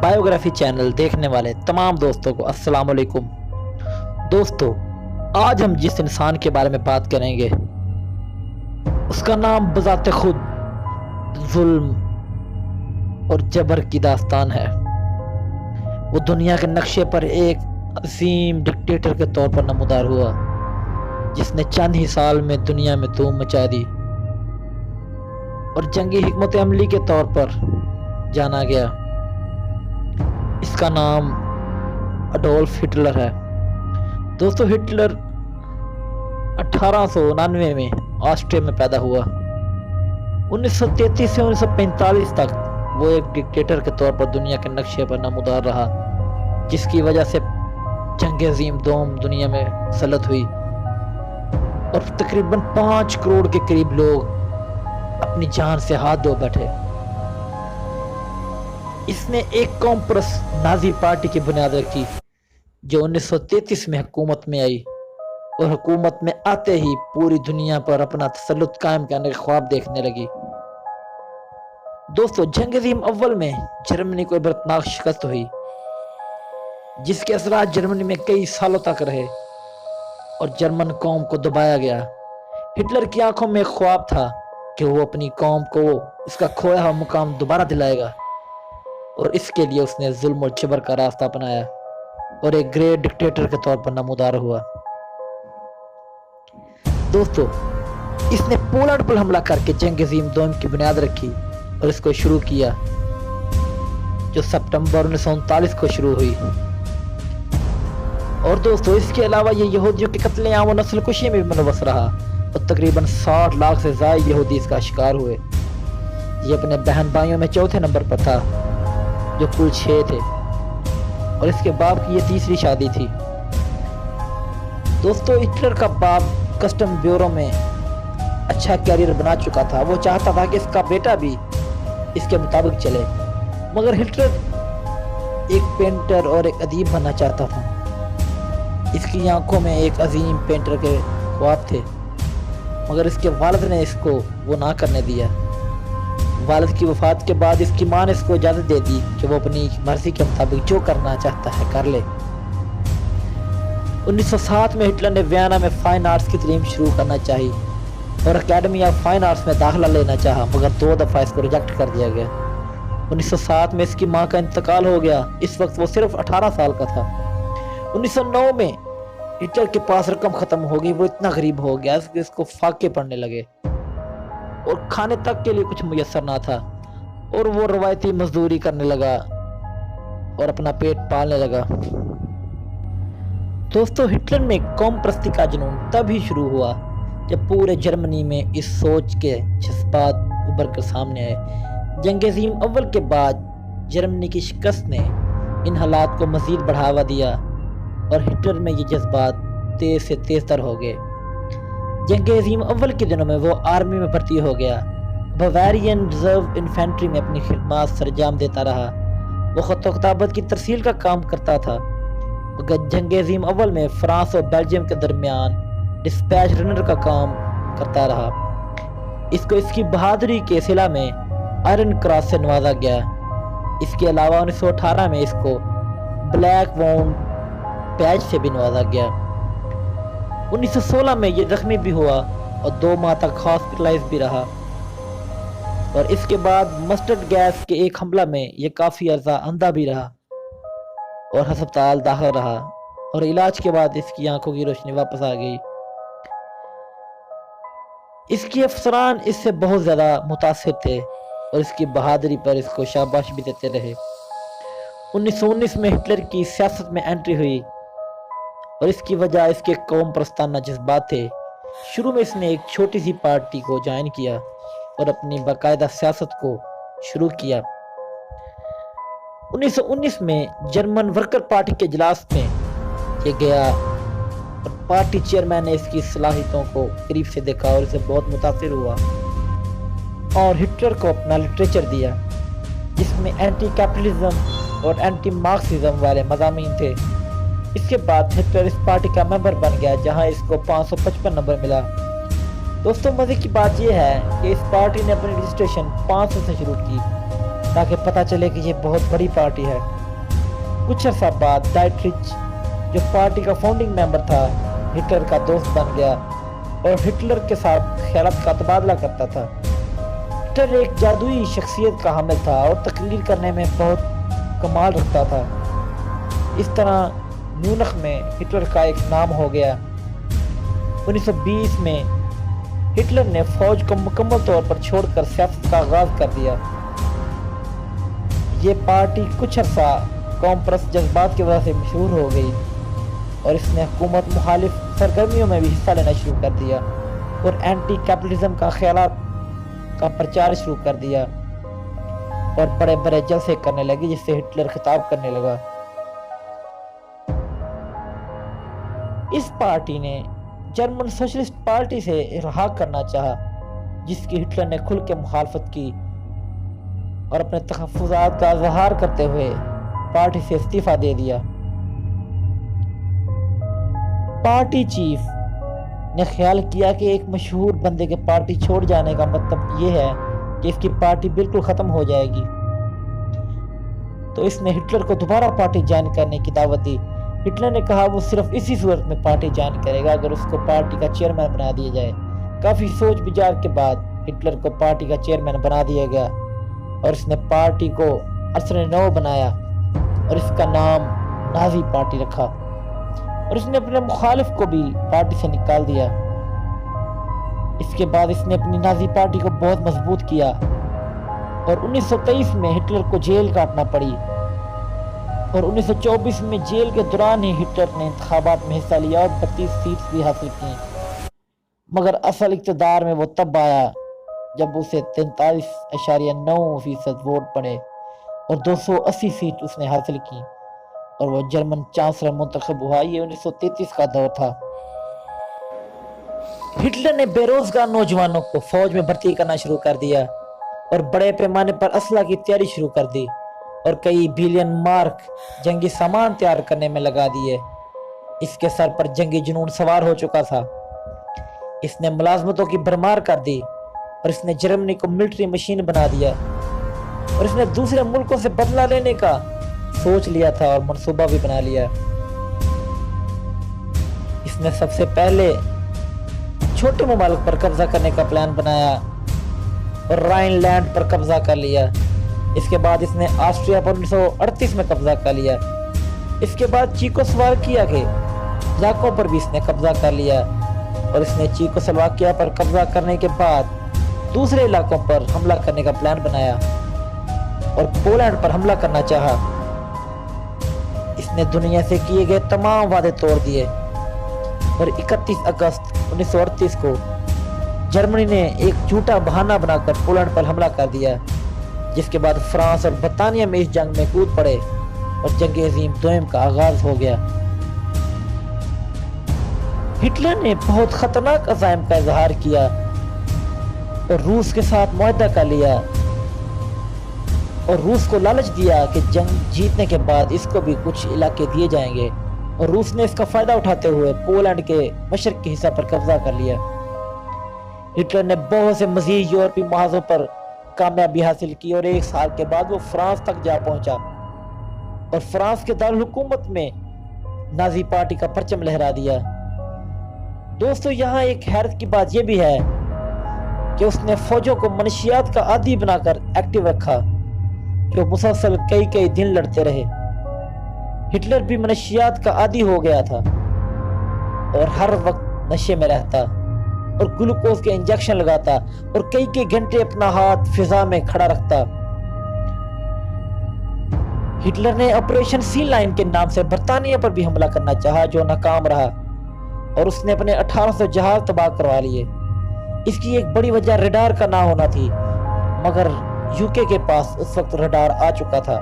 Biography channel دیکھنے والے تمام دوستوں کو السلام علیکم۔ دوستو، آج ہم جس انسان کے بارے میں بات کریں گے اس کا نام بذات خود ظلم اور جبر کی داستان ہے۔ وہ دنیا کے نقشے پر ایک عظیم ڈکٹیٹر کے طور پر نمودار ہوا جس نے چند ہی سال میں دنیا میں دھوم مچا دی اور جنگی حکمت عملی کے طور پر جانا گیا۔ اس کا نام اڈولف ہٹلر ہے۔ دوستو، ہٹلر 1899 میں آسٹریا میں پیدا ہوا۔ 1933 سے 1945 تک وہ ایک ڈکٹیٹر کے طور پر دنیا کے نقشے پر نمودار رہا، جس کی وجہ سے جنگ عظیم دوم دنیا میں مسلط ہوئی اور تقریباً 5 کروڑ کے قریب لوگ اپنی جان سے ہاتھ دھو بیٹھے۔ اس نے ایک قوم پرست نازی پارٹی کی بنیاد رکھی جو 1933 میں حکومت میں آئی اور حکومت میں آتے ہی پوری دنیا پر اپنا تسلط قائم کرنے کے خواب دیکھنے لگی۔ دوستو، جنگ عظیم اول میں جرمنی کو عبرتناک شکست ہوئی جس کے اثرات جرمنی میں کئی سالوں تک رہے اور جرمن قوم کو دبایا گیا۔ ہٹلر کی آنکھوں میں ایک خواب تھا کہ وہ اپنی قوم کو اس کا کھویا ہوا مقام دوبارہ دلائے گا، اور اس کے لیے اس نے ظلم اور جبر کا راستہ اپنایا اور ایک گریٹ ڈکٹیٹر کے طور پر نمودار ہوا۔ دوستو، اس نے پولینڈ پر حملہ کر کے جنگ عظیم دوم کی بنیاد رکھی اور اس کو شروع کیا، جو ستمبر 1939 کو شروع ہوئی۔ اور دوستو، اس کے علاوہ یہ یہودیوں کے قتل عام و نسل کشی میں بھی ملوث رہا اور تقریباً 60 لاکھ سے زائد یہودی اس کا شکار ہوئے۔ یہ اپنے بہن بھائیوں میں چوتھے نمبر پر تھا جو کل 6 تھے، اور اس کے باپ کی یہ تیسری شادی تھی۔ دوستو، ہٹلر کا باپ کسٹم بیورو میں اچھا کیریئر بنا چکا تھا۔ وہ چاہتا تھا کہ اس کا بیٹا بھی اس کے مطابق چلے، مگر ہٹلر ایک پینٹر اور ایک ادیب بننا چاہتا تھا۔ اس کی آنکھوں میں ایک عظیم پینٹر کے خواب تھے، مگر اس کے والد نے اس کو وہ نہ کرنے دیا۔ والد کی وفات کے بعد اس کی ماں نے اس کو اجازت دے دی کہ وہ اپنی مرضی کے مطابق جو کرنا چاہتا ہے کر لے۔ 1907 میں ہٹلر نے ویانا میں فائن آرٹس کی تعلیم شروع کرنا چاہی اور اکیڈمی آف فائن آرٹس میں داخلہ لینا چاہا، مگر 2 دفعہ اس کو ریجیکٹ کر دیا گیا۔ 1907 میں اس کی ماں کا انتقال ہو گیا۔ اس وقت وہ صرف 18 سال کا تھا۔ 1909 میں ہٹلر کے پاس رقم ختم ہو گئی۔ وہ اتنا غریب ہو گیا کہ اس کو فاقے پڑنے لگے اور کھانے تک کے لیے کچھ میسر نہ تھا، اور وہ روایتی مزدوری کرنے لگا اور اپنا پیٹ پالنے لگا۔ دوستو، ہٹلر میں قوم پرستی کا جنون تب ہی شروع ہوا جب پورے جرمنی میں اس سوچ کے جذبات ابھر کر سامنے آئے۔ جنگ عظیم اول کے بعد جرمنی کی شکست نے ان حالات کو مزید بڑھاوا دیا اور ہٹلر میں یہ جذبات تیز سے تیز تر ہو گئے۔ جنگ عظیم اول کے دنوں میں وہ آرمی میں بھرتی ہو گیا۔ بویرین ریزرو انفینٹری میں اپنی خدمات سرانجام دیتا رہا۔ وہ خط و کتابت کی ترسیل کا کام کرتا تھا۔ جنگ عظیم اول میں فرانس اور بیلجیم کے درمیان ڈسپیچ رنر کا کام کرتا رہا۔ اس کو اس کی بہادری کے صلہ میں آئرن کراس سے نوازا گیا۔ اس کے علاوہ 1918 میں اس کو بلیک وونڈ پیج سے بھی نوازا گیا۔ 1916 میں یہ زخمی بھی ہوا اور 2 ماہ تک ہاسپٹلائز بھی رہا، اور اس کے بعد مسٹرڈ گیس کے ایک حملہ میں یہ کافی عرصہ اندھا بھی رہا اور ہسپتال داخل رہا، اور علاج کے بعد اس کی آنکھوں کی روشنی واپس آ گئی۔ اس کے افسران اس سے بہت زیادہ متاثر تھے اور اس کی بہادری پر اس کو شاباش بھی دیتے رہے۔ 1919 میں ہٹلر کی سیاست میں انٹری ہوئی اور اس کی وجہ اس کے قوم پرستانہ جذبات تھے۔ شروع میں اس نے ایک چھوٹی سی پارٹی کو جوائن کیا اور اپنی باقاعدہ سیاست کو شروع کیا۔ 1919 میں جرمن ورکر پارٹی کے اجلاس میں یہ گیا اور پارٹی چیئرمین نے اس کی صلاحیتوں کو قریب سے دیکھا اور اسے بہت متاثر ہوا اور ہٹلر کو اپنا لٹریچر دیا جس میں اینٹی کیپٹلزم اور اینٹی مارکسزم والے مضامین تھے۔ اس کے بعد ہٹلر اس پارٹی کا ممبر بن گیا جہاں اس کو 555 نمبر ملا۔ دوستوں، مزے کی بات یہ ہے کہ اس پارٹی نے اپنی رجسٹریشن 500 سے شروع کی تاکہ پتہ چلے کہ یہ بہت بڑی پارٹی ہے۔ کچھ عرصہ بعد ڈائٹرچ جو پارٹی کا فاؤنڈنگ ممبر تھا ہٹلر کا دوست بن گیا اور ہٹلر کے ساتھ خیالات کا تبادلہ کرتا تھا۔ ہٹلر ایک جادوئی شخصیت کا حامل تھا اور تقریر کرنے میں بہت کمال رکھتا تھا۔ اس طرح میونخ میں ہٹلر کا ایک نام ہو گیا۔ 1920 میں ہٹلر نے فوج کو مکمل طور پر چھوڑ کر سیاست کا آغاز کر دیا۔ یہ پارٹی کچھ عرصہ قوم پرست جذبات کی وجہ سے مشہور ہو گئی اور اس نے حکومت مخالف سرگرمیوں میں بھی حصہ لینا شروع کر دیا اور اینٹی کیپٹلزم کا خیالات کا پرچار شروع کر دیا اور بڑے بڑے جلسے کرنے لگی، جس سے ہٹلر خطاب کرنے لگا۔ اس پارٹی نے جرمن سوشلسٹ پارٹی سے الحاق کرنا چاہا، جس کی ہٹلر نے کھل کے مخالفت کی اور اپنے تحفظات کا اظہار کرتے ہوئے پارٹی سے استعفیٰ دے دیا۔ پارٹی چیف نے خیال کیا کہ ایک مشہور بندے کے پارٹی چھوڑ جانے کا مطلب یہ ہے کہ اس کی پارٹی بالکل ختم ہو جائے گی، تو اس نے ہٹلر کو دوبارہ پارٹی جوائن کرنے کی دعوت دی۔ ہٹلر نے کہا وہ صرف اسی صورت میں پارٹی جوائن کرے گا اگر اس کو پارٹی کا چیئرمین بنا دیا جائے۔ کافی سوچ بچار کے بعد ہٹلر کو پارٹی کا چیئرمین بنا دیا گیا اور اس نے پارٹی کو اثر نو بنایا اور اس کا نام نازی پارٹی رکھا، اور اس نے اپنے مخالف کو بھی پارٹی سے نکال دیا۔ اس کے بعد اس نے اپنی نازی پارٹی کو بہت مضبوط کیا اور 1923 میں ہٹلر کو جیل کاٹنا پڑی، اور 1924 میں جیل کے دوران ہی ہٹلر نے انتخابات میں حصہ لیا اور 32 سیٹس بھی حاصل کی، مگر اصل اقتدار میں وہ تب آیا جب اسے 43.9% ووٹ پڑے اور 280 سیٹ اس نے حاصل کی اور وہ جرمن چانسلر منتخب ہوا۔ یہ 1933 کا دور تھا۔ ہٹلر نے بے روزگار نوجوانوں کو فوج میں بھرتی کرنا شروع کر دیا اور بڑے پیمانے پر اسلحہ کی تیاری شروع کر دی اور کئی بلین مارک جنگی سامان تیار کرنے میں لگا دیے۔ اس کے سر پر جنگی جنون سوار ہو چکا تھا۔ اس نے ملازمتوں کی بھرمار کر دی اور اس نے جرمنی کو ملٹری مشین بنا دیا، اور اس نے دوسرے ملکوں سے بدلہ لینے کا سوچ لیا تھا اور منصوبہ بھی بنا لیا۔ اس نے سب سے پہلے چھوٹے ممالک پر قبضہ کرنے کا پلان بنایا اور رائن لینڈ پر قبضہ کر لیا۔ اس کے بعد اس نے آسٹریا پر 1938 میں قبضہ کر لیا۔ اس کے بعد چیکوسلواکیا کے علاقوں پر بھی اس نے قبضہ کر لیا، اور اس نے چیکوسلواکیا پر قبضہ کرنے کے بعد دوسرے علاقوں پر حملہ کرنے کا پلان بنایا اور پولینڈ پر حملہ کرنا چاہا۔ اس نے دنیا سے کیے گئے تمام وعدے توڑ دیے اور 31 اگست 1938 کو جرمنی نے ایک جھوٹا بہانہ بنا کر پولینڈ پر حملہ کر دیا، جس کے بعد فرانس اور برطانیہ میں اس جنگ میں کود پڑے اور جنگ عظیم دوم کا آغاز ہو گیا۔ ہٹلر نے بہت خطرناک عزائم کا اظہار کیا اور روس کے ساتھ معاہدہ کر لیا اور روس کو لالچ دیا کہ جنگ جیتنے کے بعد اس کو بھی کچھ علاقے دیے جائیں گے، اور روس نے اس کا فائدہ اٹھاتے ہوئے پولینڈ کے مشرق کے حصہ پر قبضہ کر لیا۔ ہٹلر نے بہت سے مزید یورپی محاذوں پر کامیابی حاصل کی اور 1 سال کے بعد وہ فرانس تک جا پہنچا اور فرانس کے دارالحکومت میں نازی پارٹی کا پرچم لہرا دیا۔ دوستو، یہاں ایک حیرت کی بات یہ بھی ہے کہ اس نے فوجوں کو منشیات کا عادی بنا کر ایکٹیو رکھا، جو مسلسل کئی دن لڑتے رہے۔ ہٹلر بھی منشیات کا عادی ہو گیا تھا اور ہر وقت نشے میں رہتا اور گلوکوز کے انجیکشن لگاتا اور کئی گھنٹے اپنا ہاتھ فضا میں کھڑا رکھتا۔ ہٹلر نے آپریشن سی لائن کے نام سے برطانیہ پر بھی حملہ کرنا چاہا، جو ناکام رہا، اور اس نے اپنے 1800 جہاز تباہ کروا لیے۔ اس کی ایک بڑی وجہ ریڈار کا نہ ہونا تھی، مگر یوکے کے پاس اس وقت ریڈار آ چکا تھا۔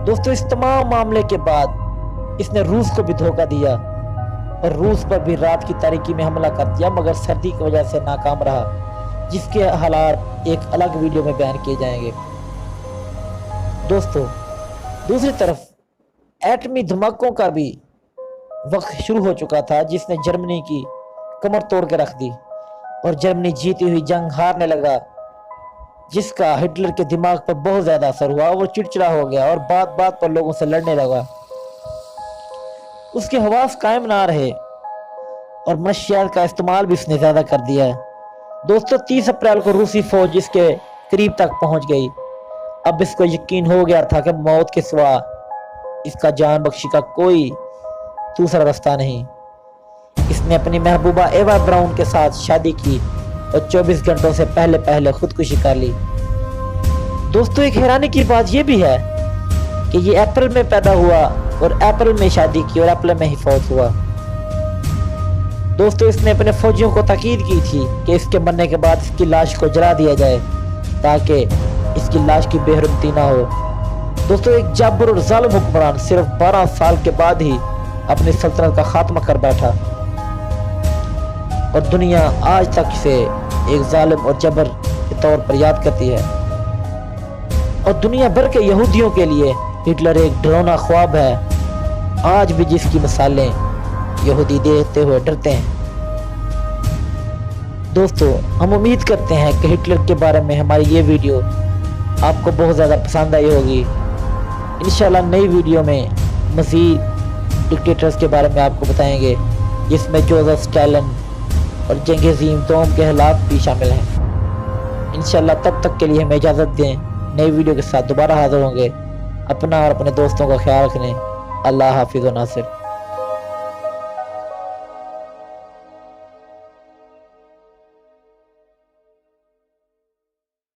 دوستو، اس تمام معاملے کے بعد اس نے روس کو بھی دھوکہ دیا اور روس پر بھی رات کی تاریکی میں حملہ کر دیا، مگر سردی کی وجہ سے ناکام رہا، جس کے حالات ایک الگ ویڈیو میں بیان کیے جائیں گے۔ دوستو، دوسری طرف ایٹمی دھماکوں کا بھی وقت شروع ہو چکا تھا، جس نے جرمنی کی کمر توڑ کے رکھ دی اور جرمنی جیتی ہوئی جنگ ہارنے لگا جس کا ہٹلر کے دماغ پر بہت زیادہ اثر ہوا. وہ چڑچڑا ہو گیا اور بات بات پر لوگوں سے لڑنے لگا. اس کے حواس قائم نہ رہے اور منشیات کا استعمال بھی اس نے زیادہ کر دیا ہے. دوستو 30 اپریل کو روسی فوج اس کے قریب تک پہنچ گئی. اب اس کو یقین ہو گیا تھا کہ موت کے سوا اس کا جان بخشی کا کوئی دوسرا راستہ نہیں. اس نے اپنی محبوبہ ایوا براؤن کے ساتھ شادی کی اور 24 گھنٹوں سے پہلے خودکشی کر لی. دوستو ایک حیرانی کی بات یہ بھی ہے کہ یہ اپریل میں پیدا ہوا اور اپریل میں شادی کی اور اپریل میں ہی فوت ہوا. دوستو اس نے اپنے فوجیوں کو تاکید کی تھی کہ اس کے مرنے کے بعد اس کی لاش کو جلا دیا جائے تاکہ اس کی لاش کی بے حرمتی نہ ہو. دوستو ایک جابر اور ظالم حکمران صرف 12 سال کے بعد ہی اپنی سلطنت کا خاتمہ کر بیٹھا اور دنیا آج تک اسے ایک ظالم اور جبر کے طور پر یاد کرتی ہے. اور دنیا بھر کے یہودیوں کے لیے ہٹلر ایک ڈراؤنا خواب ہے آج بھی، جس کی مثالیں یہودی دیکھتے ہوئے ڈرتے ہیں. دوستو ہم امید کرتے ہیں کہ ہٹلر کے بارے میں ہماری یہ ویڈیو آپ کو بہت زیادہ پسند آئی ہوگی. انشاءاللہ نئی ویڈیو میں مزید ڈکٹیٹرز کے بارے میں آپ کو بتائیں گے، جس میں جوزف اسٹالن اور جنگ عظیم دوم کے حالات بھی شامل ہیں. انشاءاللہ تب تک کے لیے ہمیں اجازت دیں. نئی ویڈیو کے ساتھ دوبارہ حاضر ہوں گے. اپنا اور اپنے دوستوں کا خیال رکھیں. اللہ حافظ و ناصر.